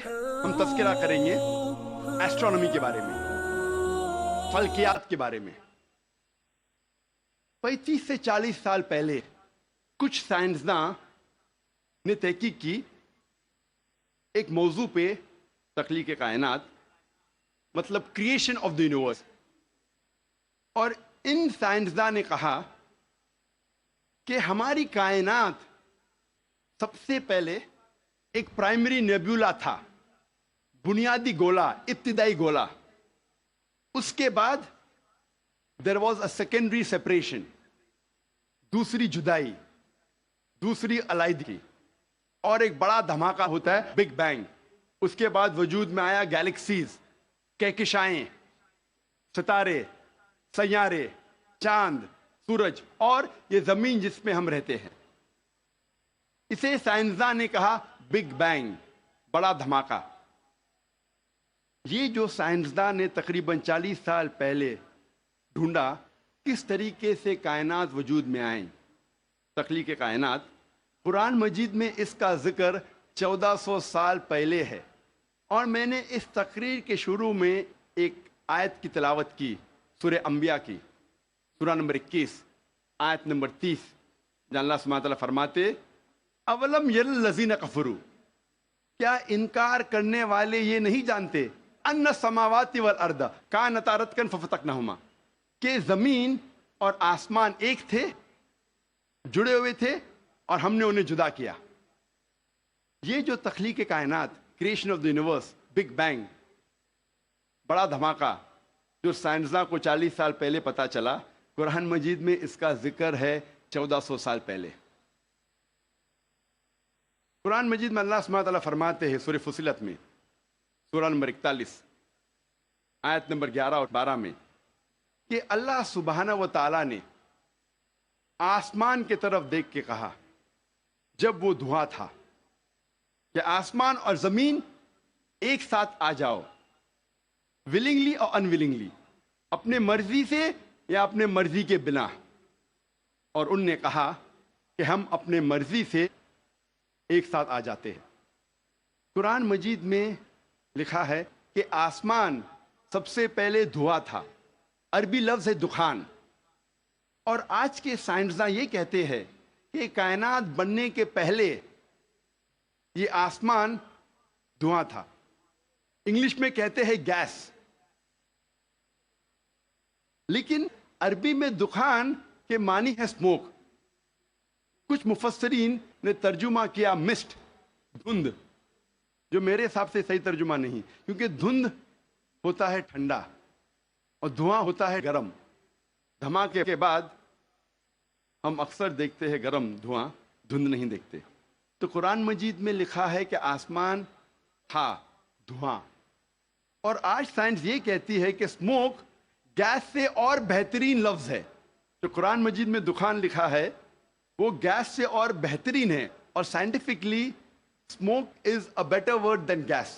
ہم تذکرہ کریں گے ایسٹرونومی کے بارے میں، فلکیات کے بارے میں۔ 35 سے 40 سال پہلے کچھ سائنسداں نے تحقیق کی ایک موضوع پہ، تخلیق کائنات، مطلب کریشن آف دا یونیورس، اور ان سائنسداں نے کہا کہ ہماری کائنات سب سے پہلے ایک پرائمری نیبولا تھا، بنیادی گولا، ابتدائی گولا۔ اس کے بعد there was a secondary separation, دوسری جدائی، دوسری علیحدگی، اور ایک بڑا دھماکہ ہوتا ہے بگ بینگ۔ اس کے بعد وجود میں آیا گیلیکسیز، کہکشائیں، ستارے، سیارے، چاند، سورج، اور یہ زمین جس میں ہم رہتے ہیں۔ اسے سائنسداں نے کہا بگ بینگ، بڑا دھماکہ۔ یہ جو سائنسداں نے تقریباً 40 سال پہلے ڈھونڈا کس طریقے سے کائنات وجود میں آئیں، تخلیق کائنات، قرآن مجید میں اس کا ذکر 1400 سال پہلے ہے۔ اور میں نے اس تقریر کے شروع میں ایک آیت کی تلاوت کی، سورہ انبیاء کی، سورہ نمبر 21، آیت نمبر 30، جہاں اللہ سبحانہ تعالیٰ فرماتے اولم یر الذین کفروا، کیا انکار کرنے والے یہ نہیں جانتے ان السماوات والارض کانتا رتقا ففتقناہما، کہ زمین اور آسمان ایک تھے، جڑے ہوئے تھے، اور ہم نے انہیں جدا کیا۔ یہ جو تخلیق کائنات، creation of the universe, big bang, بڑا دھماکہ، جو سائنسداں کو 40 سال پہلے پتا چلا، قرآن مجید میں اس کا ذکر ہے 1400 سال پہلے۔ قرآن مجید میں اللہ سبحانہ تعالیٰ فرماتے ہیں سورہ فصلت میں، سورہ نمبر 41، آیت نمبر 11 اور 12 میں، کہ اللہ سبحانہ و تعالیٰ نے آسمان کی طرف دیکھ کے کہا جب وہ دھواں تھا کہ آسمان اور زمین ایک ساتھ آ جاؤ، ولنگلی اور انولنگلی، اپنے مرضی سے یا اپنے مرضی کے بنا۔ اور ان نے کہا کہ ہم اپنے مرضی سے ایک ساتھ آ جاتے ہیں۔ قرآن مجید میں لکھا ہے کہ آسمان سب سے پہلے دھواں تھا، عربی لفظ ہے دخان۔ اور آج کے سائنسداں یہ کہتے ہیں کہ کائنات بننے کے پہلے یہ آسمان دھواں تھا، انگلش میں کہتے ہیں گیس۔ لیکن عربی میں دخان کے معنی ہے اسموک۔ کچھ مفسرین نے ترجمہ کیا مسٹ، دھند، جو میرے حساب سے صحیح ترجمہ نہیں، کیونکہ دھند ہوتا ہے ٹھنڈا اور دھواں ہوتا ہے گرم۔ دھماکے کے بعد ہم اکثر دیکھتے ہیں گرم دھواں، دھند نہیں دیکھتے۔ تو قرآن مجید میں لکھا ہے کہ آسمان تھا دھواں، اور آج سائنس یہ کہتی ہے کہ اسموک گیس سے اور بہترین لفظ ہے۔ جو قرآن مجید میں دخان لکھا ہے وہ گیس سے اور بہترین ہے، اور scientifically smoke is a better word than gas.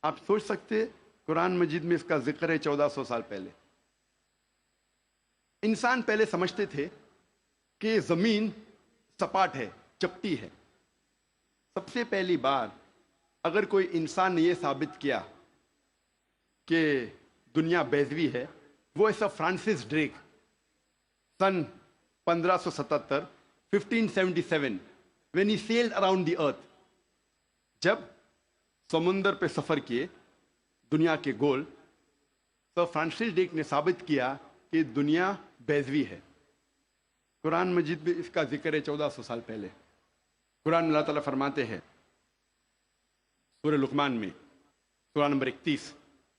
آپ سوچ سکتے قرآن مجید میں اس کا ذکر ہے 1400 سال پہلے۔ انسان پہلے سمجھتے تھے کہ زمین سپاٹ ہے، چپٹی ہے۔ سب سے پہلی بار اگر کوئی انسان نے یہ ثابت کیا کہ دنیا بیضوی ہے، وہ ایسا Francis Drake, sun 1577، 1577، when he sailed around the earth، جب سمندر پہ سفر کیے دنیا کے گول، تو فرانسس ڈریک نے ثابت کیا کہ دنیا بیضوی ہے۔ قرآن مجید میں اس کا ذکر ہے 1400 سال پہلے۔ قرآن میں اللہ تعالیٰ فرماتے ہیں سورہ لقمان میں، سورہ نمبر 31،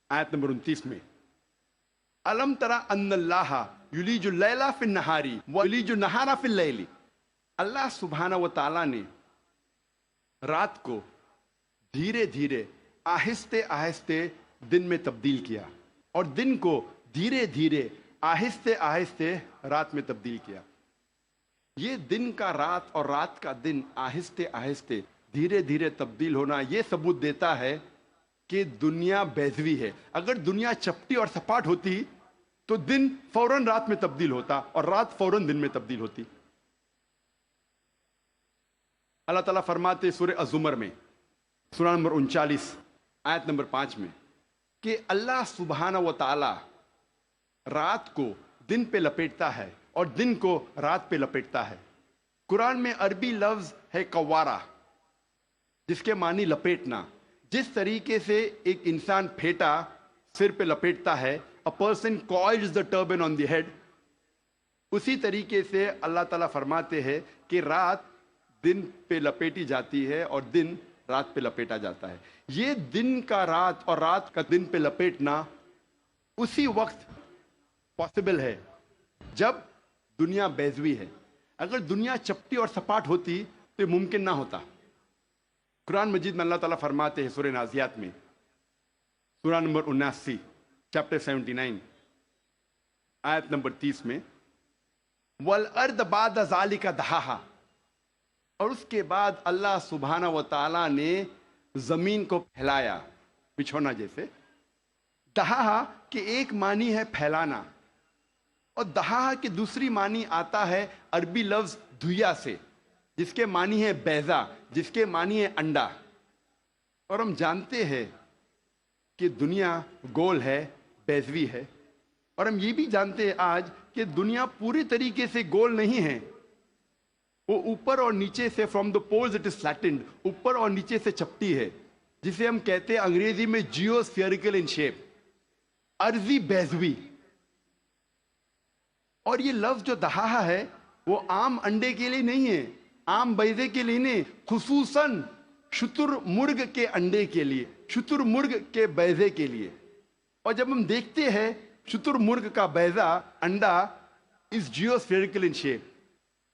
آیت نمبر 29 میں، الم تری ان اللہ یولج اللیل فی النہار ویولج النہار فی اللیل، اللہ سبحانہ و تعالیٰ نے رات کو دھیرے دھیرے، آہستہ آہستہ دن میں تبدیل کیا، اور دن کو دھیرے دھیرے، آہستہ آہستہ رات میں تبدیل کیا۔ یہ دن کا رات اور رات کا دن آہستہ آہستہ دھیرے دھیرے تبدیل ہونا یہ ثبوت دیتا ہے کہ دنیا بیضوی ہے۔ اگر دنیا چپٹی اور سپاٹ ہوتی تو دن فوراً رات میں تبدیل ہوتا اور رات فوراً دن میں تبدیل ہوتی۔ اللہ تعالیٰ فرماتے سورہ الزمر میں، سورہ نمبر 39 آیت نمبر 5 میں کہ اللہ سبحانہ و تعالی رات کو دن پہ لپیٹتا ہے اور دن کو رات پہ لپیٹتا ہے۔ قرآن میں عربی لفظ ہے قوارہ، جس کے معنی لپیٹنا۔ جس طریقے سے ایک انسان پھیٹا سر پہ لپیٹتا ہے، a person coils the turban on the head، اسی طریقے سے اللہ تعالیٰ فرماتے ہیں کہ رات دن پہ لپیٹی جاتی ہے اور دن رات پہ لپیٹا جاتا ہے۔ یہ دن کا رات اور رات کا دن پہ لپیٹنا اسی وقت پاسبل ہے جب دنیا بیضوی ہے۔ اگر دنیا چپٹی اور سپاٹ ہوتی تو یہ ممکن نہ ہوتا۔ قرآن مجید میں اللہ تعالیٰ فرماتے ہیں سورہ نازیات میں، سورہ نمبر 79 چیپٹر 79 آیت نمبر 30 میں، وَالْأَرْضَ بَعْدَ ذَلِكَ دَحَاهَا، اور اس کے بعد اللہ سبحانہ و تعالیٰ نے زمین کو پھیلایا بچھونا جیسے۔ دہا کہ ایک معنی ہے پھیلانا، اور دہا کی دوسری معنی آتا ہے عربی لفظ دھویا سے، جس کے معنی ہے بیضا، جس کے معنی ہے انڈا۔ اور ہم جانتے ہیں کہ دنیا گول ہے، بیضوی ہے، اور ہم یہ بھی جانتے ہیں آج کہ دنیا پوری طریقے سے گول نہیں ہے، وہ اوپر اور نیچے سے from the poles it is flattened, اوپر اور نیچے سے چپٹی ہے، جسے ہم کہتے ہیں انگریزی میں جیو اسفیریکل ان شیپ، ارضی بیضوی۔ اور یہ لفظ جو دہا ہے وہ عام انڈے کے لیے نہیں ہے، عام بیضے کے لیے نہیں، خصوصاً شتر مرغ کے انڈے کے لیے، شتر مرغ کے بیضے کے لیے۔ اور جب ہم دیکھتے ہیں شتر مرغ کا بیضا انڈا اس جیو اسفیریکل ان شیپ،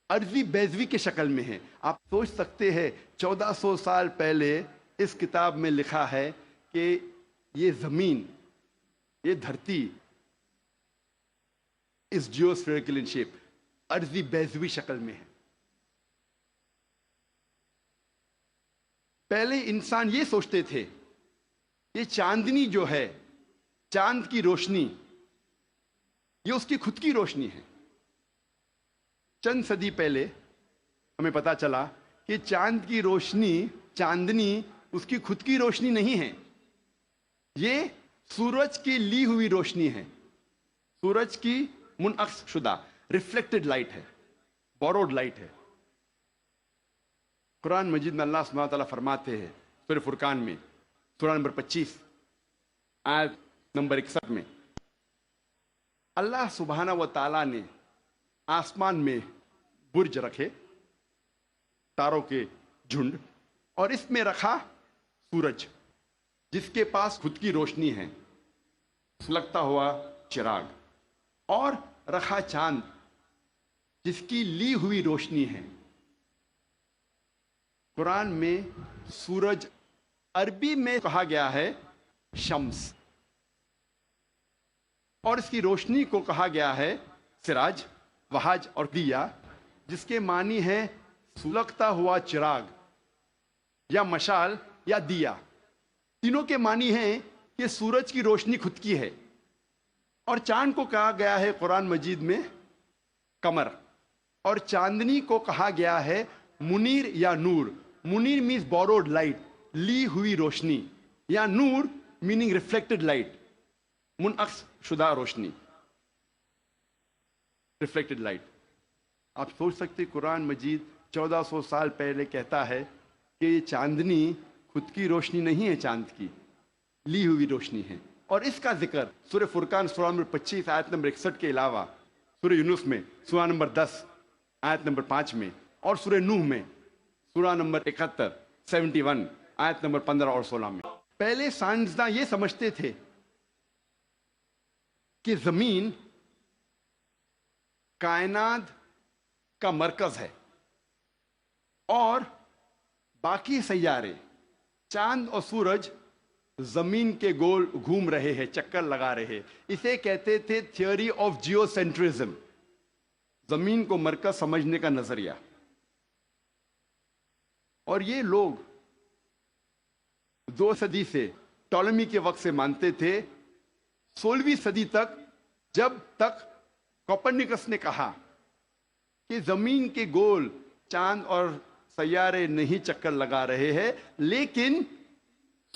ارضی بیضوی کے شکل میں ہے۔ آپ سوچ سکتے ہیں 1400 سال پہلے اس کتاب میں لکھا ہے کہ یہ زمین، یہ دھرتی اس جیو اسفیریکل ان شیپ، ارضی بیضوی شکل میں ہے۔ پہلے انسان یہ سوچتے تھے یہ چاندنی جو ہے، چاند کی روشنی، یہ اس کی خود کی روشنی ہے۔ چند صدی پہلے ہمیں پتا چلا کہ چاند کی روشنی، چاندنی اس کی خود کی روشنی نہیں ہے، یہ سورج کی لی ہوئی روشنی ہے، سورج کی منعکس شدہ ریفلیکٹڈ لائٹ ہے، بوروڈ لائٹ ہے۔ قرآن مجید میں اللہ سبحانہ تعالیٰ فرماتے ہیں سورہ فرقان میں، سورہ نمبر 25 آیت نمبر 61 میں، اللہ سبحانہ و تعالیٰ نے آسمان میں برج رکھے، تاروں کے جھنڈ، اور اس میں رکھا سورج جس کے پاس خود کی روشنی ہے، سلگتا ہوا چراغ، اور رکھا چاند جس کی لی ہوئی روشنی ہے۔ قرآن میں سورج عربی میں کہا گیا ہے شمس، اور اس کی روشنی کو کہا گیا ہے سراج، وہاج اور دیا، جس کے معنی ہے سلگتا ہوا چراغ یا مشال یا دیا۔ تینوں کے معنی ہیں کہ سورج کی روشنی خود کی ہے، اور چاند کو کہا گیا ہے قرآن مجید میں قمر، اور چاندنی کو کہا گیا ہے منیر یا نور۔ منیر مینز بوروڈ لائٹ، لی ہوئی روشنی، یا نور میننگ ریفلیکٹڈ لائٹ، منعکس شدہ روشنی، ریفلیکٹڈ لائٹ۔ آپ سوچ سکتے قرآن مجید 1400 سال پہلے کہتا ہے کہ یہ چاندنی خود کی روشنی نہیں ہے، چاند کی لی ہوئی روشنی ہے۔ اور اس کا ذکر سورہ فرقان سورہ نمبر 25 آیت نمبر 61 کے علاوہ سورہ یونس میں سورہ نمبر 10 آیت نمبر 5 میں، اور سورہ نوح میں سورہ نمبر 71 71 آیت نمبر 15 اور 16 میں۔ پہلے سائنسداں یہ سمجھتے تھے کہ زمین کائنات کا مرکز ہے اور باقی سیارے، چاند اور سورج زمین کے گول گھوم رہے ہیں، چکر لگا رہے۔ اسے کہتے تھے تھیوری آف جیو سینٹرزم، زمین کو مرکز سمجھنے کا نظریہ۔ اور یہ لوگ 2 صدی سے، ٹولمی کے وقت سے مانتے تھے، 16ویں صدی تک، جب تک کوپرنیکس نے کہا کہ زمین کے گول چاند اور سیارے نہیں چکر لگا رہے ہیں، لیکن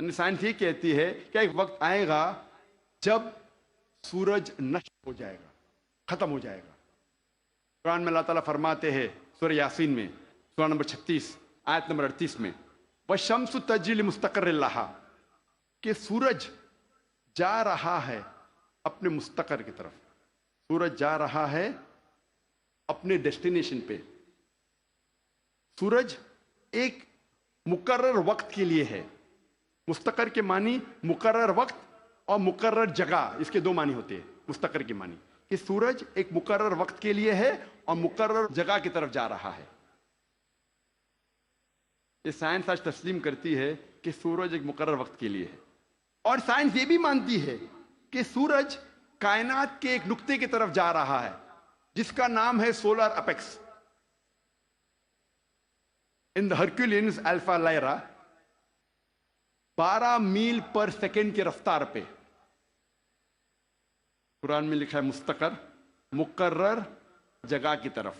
سائنس یہ کہتی ہے کہ ایک وقت آئے گا جب سورج نشٹ ہو جائے گا، ختم ہو جائے گا۔ قرآن میں اللہ تعالیٰ فرماتے ہیں سورہ یاسین میں، سورہ نمبر 36 آیت نمبر 38 میں، وَالشَّمْسُ تَجْرِي لِمُسْتَقَرٍّ لَهَا، کہ سورج جا رہا ہے اپنے مستقر کی طرف، سورج جا رہا ہے اپنے ڈیسٹینیشن پہ۔ سورج ایک مقرر وقت کے لیے ہے۔ مستقر کے معنی مقرر وقت اور مقرر جگہ، اس کے دو معنی ہوتے ہیں مستقر کے معنی، کہ سورج ایک مقرر وقت کے لیے ہے اور مقرر جگہ کی طرف جا رہا ہے۔ یہ سائنس آج تسلیم کرتی ہے کہ سورج ایک مقرر وقت کے لیے ہے، اور سائنس یہ بھی مانتی ہے کہ سورج کائنات کے ایک نقطے کی طرف جا رہا ہے جس کا نام ہے سولر اپیکس۔ ان دا ہرکولینز الفا لائرا 12 میل پر سیکنڈ کی رفتار پہ، قرآن میں لکھا ہے مستقر، مقرر جگہ کی طرف۔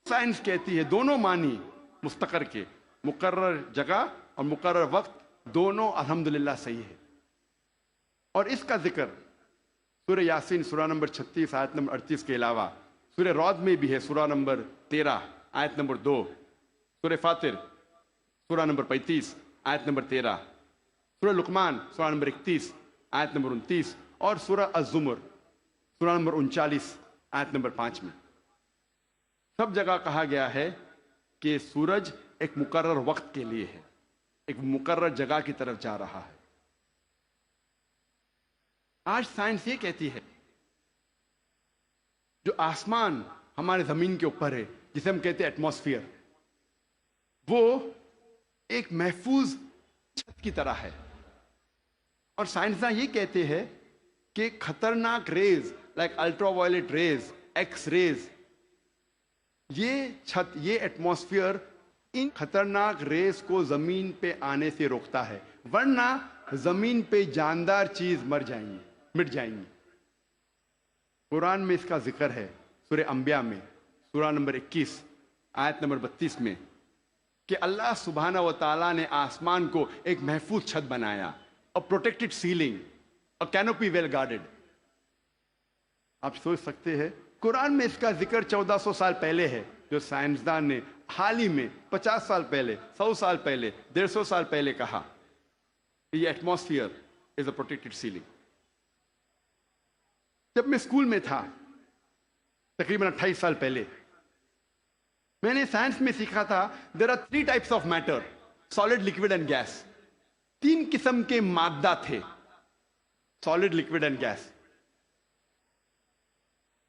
سائنس کہتی ہے دونوں معنی مستقر کے، مقرر جگہ اور مقرر وقت، دونوں الحمدللہ صحیح ہے۔ اور اس کا ذکر سورہ یاسین سورہ نمبر 36 آیت نمبر 38 کے علاوہ سورہ رعد میں بھی ہے، سورہ نمبر 13 آیت نمبر 2، سورہ فاطر سورہ نمبر 35 آیت نمبر 13، سورہ لقمان سورہ نمبر 31 آیت نمبر 29، اور سورہ الزمر سورہ نمبر 39 آیت نمبر 5 میں۔ سب جگہ کہا گیا ہے کہ سورج ایک مقرر وقت کے لیے ہے، ایک مقرر جگہ کی طرف جا رہا ہے۔ آج سائنس یہ کہتی ہے جو آسمان ہمارے زمین کے اوپر ہے، جسے ہم کہتے ہیں ایٹماسفیئر، وہ ایک محفوظ چھت کی طرح ہے۔ اور سائنسداں یہ کہتے ہیں کہ خطرناک rays like ultraviolet rays, X rays, یہ چھت، یہ ایٹماسفیئر ان خطرناک ریز کو زمین پہ آنے سے روکتا ہے، ورنہ زمین پہ جاندار چیز مٹ جائیں گی۔ قرآن میں اس کا ذکر ہے سورہ انبیاء میں سورہ نمبر 21 آیت نمبر 32 میں، کہ اللہ سبحانہ و تعالیٰ نے آسمان کو ایک محفوظ چھت بنایا، a protected ceiling, a canopy well guarded۔ آپ سوچ سکتے ہیں قرآن میں اس کا ذکر 1400 سال پہلے ہے، جو سائنسدان نے حال ہی میں 50 سال پہلے، 100 سال پہلے، 150 سال پہلے کہا کہ یہ ایٹماسفیئر از اے پروٹیکٹڈ سیلنگ۔ جب میں اسکول میں تھا تقریباً 28 سال پہلے، میں نے سائنس میں سیکھا تھا there are 3 types of matter: solid, liquid and gas۔ 3 قسم کے مادہ تھے، سالڈ، لکوڈ اینڈ گیس۔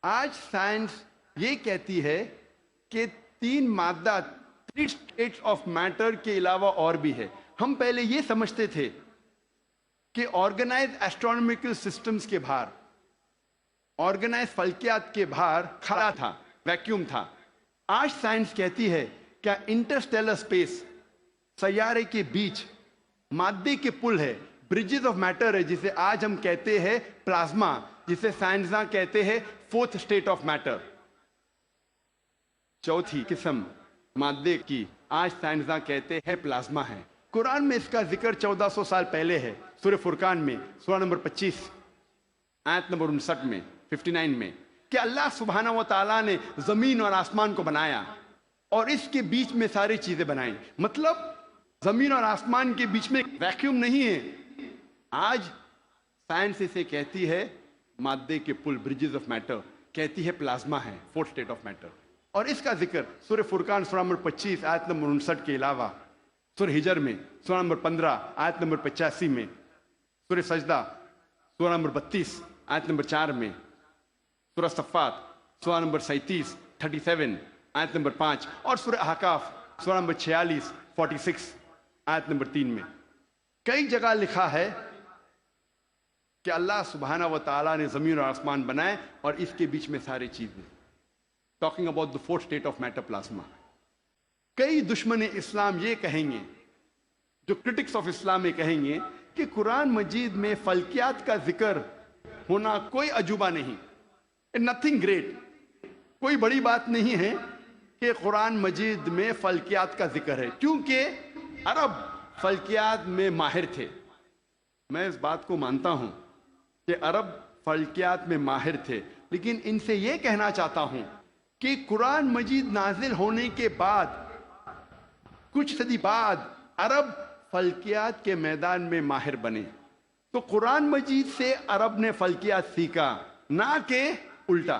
آج سائنس یہ کہتی ہے کہ 3 مادہ، 3 states of matter کے علاوہ اور بھی ہے۔ ہم پہلے یہ سمجھتے تھے کہ آرگنائز ایسٹرونومیکل سسٹمز کے باہر، آرگنائز فلکیات کے باہر خلا تھا، ویکیوم تھا۔ آج سائنس کہتی ہے کیا انٹرسٹیلر اسپیس، سیارے کے بیچ مادے کے پل ہے، برجز آف میٹر ہے، جسے آج ہم کہتے ہیں پلازما، جسے سائنسداں کہتے ہیں 4th اسٹیٹ آف میٹر، 4تھی قسم مادے کی آج سائنسداں کہتے ہیں پلازما ہے۔ قرآن میں اس کا ذکر 1400 سال پہلے ہے، سورہ فرقان میں سورہ نمبر 25 آیت نمبر 59 میں، 59 میں، کہ اللہ سبحانہ و تعالیٰ نے زمین اور آسمان کو بنایا اور اس کے بیچ میں ساری چیزیں بنائیں۔ مطلب زمین اور آسمان کے بیچ میں ویکیوم نہیں ہے۔ آج سائنس اسے کہتی ہے مادے کے پل، برجز آف میٹر، کہتی ہے پلازما ہے، 4th اسٹیٹ آف میٹر۔ اور اس کا ذکر سورہ فرقان سورہ نمبر 25 آیت نمبر 59 کے علاوہ سورہ ہجر میں سورہ نمبر 15 آیت نمبر 85 میں، سورہ سجدہ سورہ نمبر 32 آیت نمبر 4 میں، سورہ صفات سورہ نمبر 37 37 آیت نمبر 5، اور سورہ احقاف سورہ نمبر 46 46 آیت نمبر 3 میں کئی جگہ لکھا ہے کہ اللہ سبحانہ و تعالیٰ نے زمین اور آسمان بنائے اور اس کے بیچ میں ساری چیزیں، talking about the 4th state of matter plasma۔ کئی دشمن اسلام یہ کہیں گے، جو کرٹکس آف اسلام یہ کہیں گے کہ قرآن مجید میں فلکیات کا ذکر ہونا کوئی عجوبہ نہیں، نتھنگ گریٹ، کوئی بڑی بات نہیں ہے کہ قرآن مجید میں فلکیات کا ذکر ہے، کیونکہ عرب فلکیات میں ماہر تھے، میں اس بات کو مانتا ہوں کہ عرب فلکیات میں ماہر تھے، لیکن ان سے یہ کہنا چاہتا ہوں کہ قرآن مجید نازل ہونے کے بعد کچھ صدی بعد عرب فلکیات کے میدان میں ماہر بنے. تو قرآن مجید سے عرب نے فلکیات سیکھا، نہ کہ الٹا.